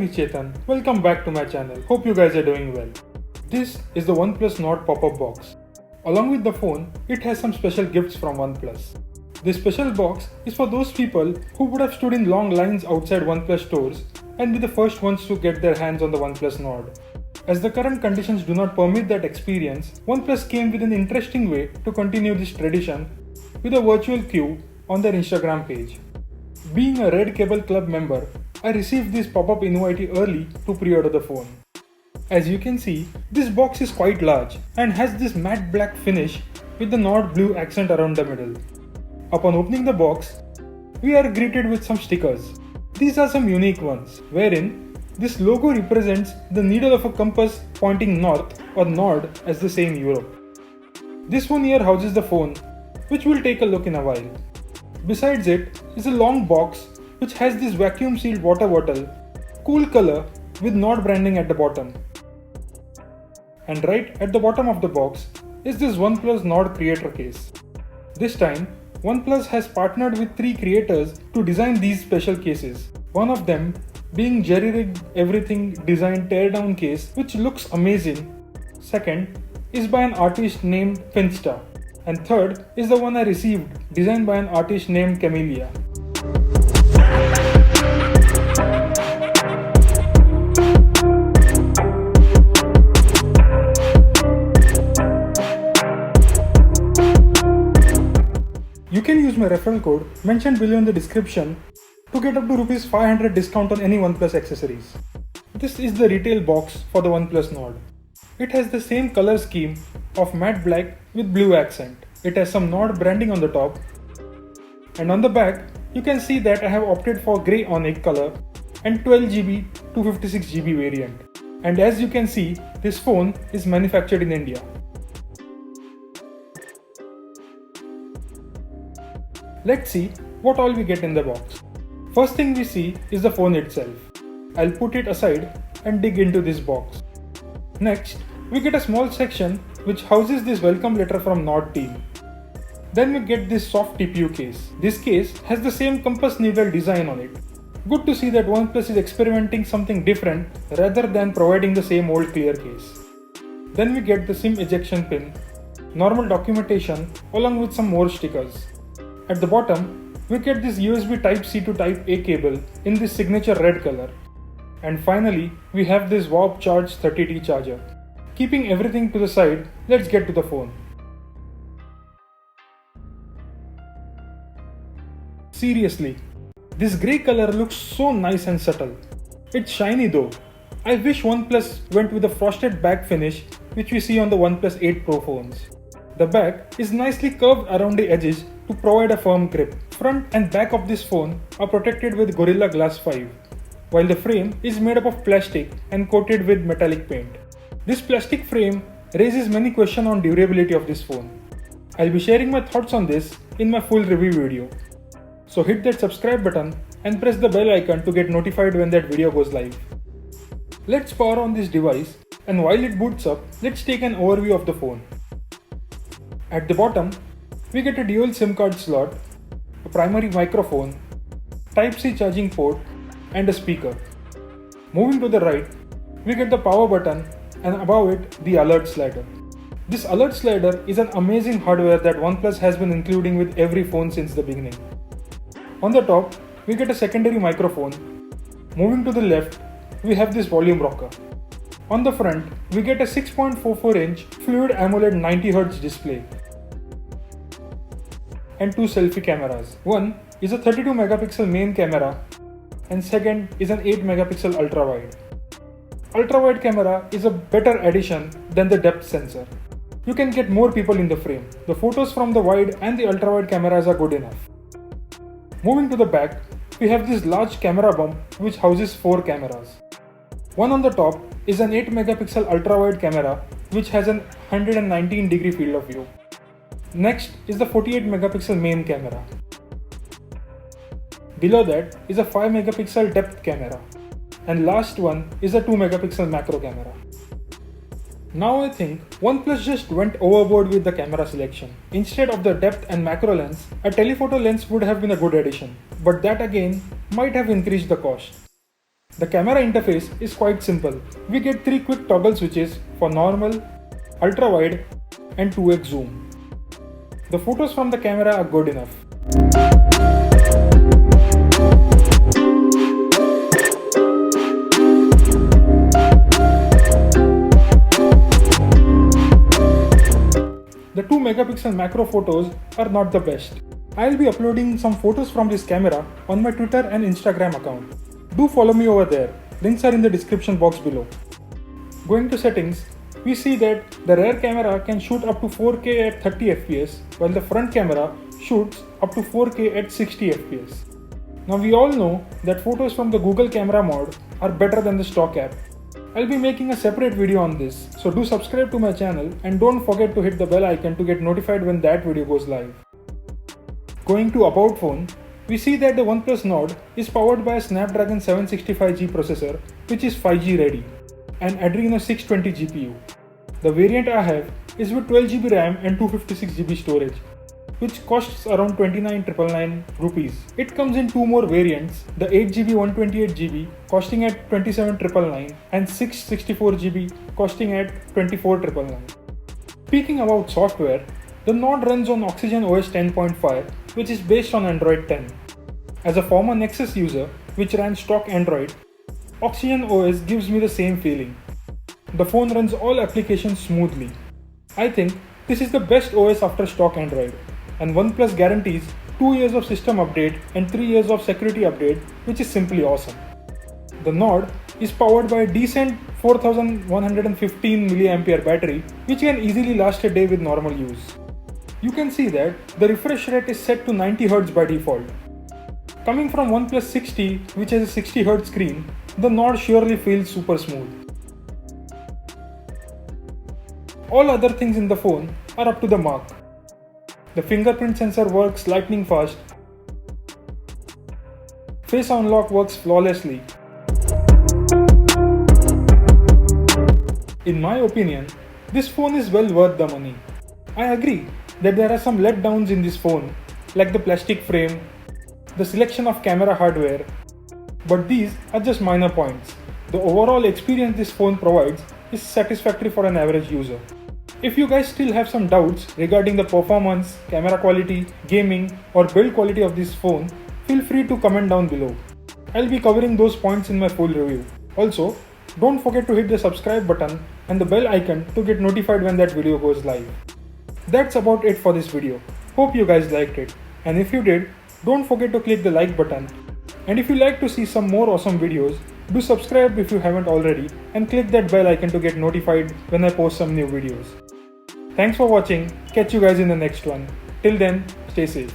name is Chetan. Welcome back to my channel. Hope you guys are doing well. This is the OnePlus Nord pop-up box. Along with the phone, it has some special gifts from OnePlus. This special box is for those people who would have stood in long lines outside OnePlus stores and be the first ones to get their hands on the OnePlus Nord. As the current conditions do not permit that experience, OnePlus came with an interesting way to continue this tradition with a virtual queue on their Instagram page. Being a Red Cable Club member, I received this pop-up invite early to pre-order the phone. As you can see, this box is quite large and has this matte black finish with the Nord blue accent around the middle. Upon opening the box, we are greeted with some stickers. These are some unique ones, wherein this logo represents the needle of a compass pointing north or Nord as they say in Europe. This one here houses the phone, which we'll take a look in a while. Besides it is a long box which has this vacuum sealed water bottle, cool color with Nord branding at the bottom. And right at the bottom of the box is this OnePlus Nord creator case. This time, OnePlus has partnered with 3 creators to design these special cases. One of them being Jerry Rig Everything designed teardown case, which looks amazing. Second is by an artist named Finsta. And third is the one I received, designed by an artist named Camellia. You can use my referral code mentioned below in the description to get up to Rs 500 discount on any OnePlus accessories. This is the retail box for the OnePlus Nord. It has the same color scheme of matte black with blue accent. It has some Nord branding on the top, and on the back you can see that I have opted for grey onyx color and 12GB 256GB variant. And as you can see, this phone is manufactured in India. Let's see what all we get in the box. First thing we see is the phone itself. I'll put it aside and dig into this box. Next, we get a small section which houses this welcome letter from Nord team. Then we get this soft TPU case. This case has the same compass needle design on it. Good to see that OnePlus is experimenting something different rather than providing the same old clear case. Then we get the SIM ejection pin, normal documentation along with some more stickers. At the bottom, we get this USB Type-C to Type-A cable in this signature red color. And finally, we have this Warp Charge 30T charger. Keeping everything to the side, let's get to the phone. Seriously, this grey color looks so nice and subtle. It's shiny though. I wish OnePlus went with the frosted back finish which we see on the OnePlus 8 Pro phones. The back is nicely curved around the edges to provide a firm grip. Front and back of this phone are protected with Gorilla Glass 5, while the frame is made up of plastic and coated with metallic paint. This plastic frame raises many questions on durability of this phone. I'll be sharing my thoughts on this in my full review video. So hit that subscribe button and press the bell icon to get notified when that video goes live. Let's power on this device, and while it boots up, let's take an overview of the phone. At the bottom, we get a dual SIM card slot, a primary microphone, Type-C charging port, and a speaker. Moving to the right, we get the power button and above it the alert slider. This alert slider is an amazing hardware that OnePlus has been including with every phone since the beginning. On the top, we get a secondary microphone. Moving to the left, we have this volume rocker. On the front, we get a 6.44-inch Fluid AMOLED 90Hz display and 2 selfie cameras. One is a 32-megapixel main camera and second is an 8-megapixel ultra-wide. Ultra-wide camera is a better addition than the depth sensor. You can get more people in the frame. The photos from the wide and the ultra-wide cameras are good enough. Moving to the back, we have this large camera bump which houses 4 cameras. One on the top is an 8-megapixel ultra-wide camera which has an 119-degree field of view. Next is the 48-megapixel main camera. Below that is a 5-megapixel depth camera. And last one is a 2-megapixel macro camera. Now I think OnePlus just went overboard with the camera selection. Instead of the depth and macro lens, a telephoto lens would have been a good addition, but that again might have increased the cost. The camera interface is quite simple. We get 3 quick toggle switches for normal, ultra wide and 2x zoom. The photos from the camera are good enough. The 2 megapixel macro photos are not the best. I'll be uploading some photos from this camera on my Twitter and Instagram account. Do follow me over there. Links are in the description box below. Going to settings, we see that the rear camera can shoot up to 4K at 30 fps, while the front camera shoots up to 4K at 60 fps. Now we all know that photos from the Google Camera Mod are better than the stock app. I'll be making a separate video on this, so do subscribe to my channel and don't forget to hit the bell icon to get notified when that video goes live. Going to About Phone, we see that the OnePlus Nord is powered by a Snapdragon 765G processor, which is 5G ready, and Adreno 620 GPU. The variant I have is with 12GB RAM and 256GB storage, which costs around 29,999 rupees. It comes in 2 more variants, the 8GB 128GB costing at 27,999 and 664GB costing at 24,999. Speaking about software, the Nord runs on Oxygen OS 10.5, which is based on Android 10. As a former Nexus user, which ran stock Android, Oxygen OS gives me the same feeling. The phone runs all applications smoothly. I think this is the best OS after stock Android, and OnePlus guarantees 2 years of system update and 3 years of security update, which is simply awesome. The Nord is powered by a decent 4115 mAh battery, which can easily last a day with normal use. You can see that the refresh rate is set to 90Hz by default. Coming from OnePlus 6T, which has a 60Hz screen, the Nord surely feels super smooth. All other things in the phone are up to the mark. The fingerprint sensor works lightning fast. Face unlock works flawlessly. In my opinion, this phone is well worth the money. I agree that there are some letdowns in this phone, like the plastic frame, the selection of camera hardware, but these are just minor points. The overall experience this phone provides is satisfactory for an average user. If you guys still have some doubts regarding the performance, camera quality, gaming or build quality of this phone, feel free to comment down below. I'll be covering those points in my full review. Also, don't forget to hit the subscribe button and the bell icon to get notified when that video goes live. That's about it for this video. Hope you guys liked it, and if you did, don't forget to click the like button. And if you like to see some more awesome videos, do subscribe if you haven't already and click that bell icon to get notified when I post some new videos. Thanks for watching. Catch you guys in the next one. Till then, stay safe.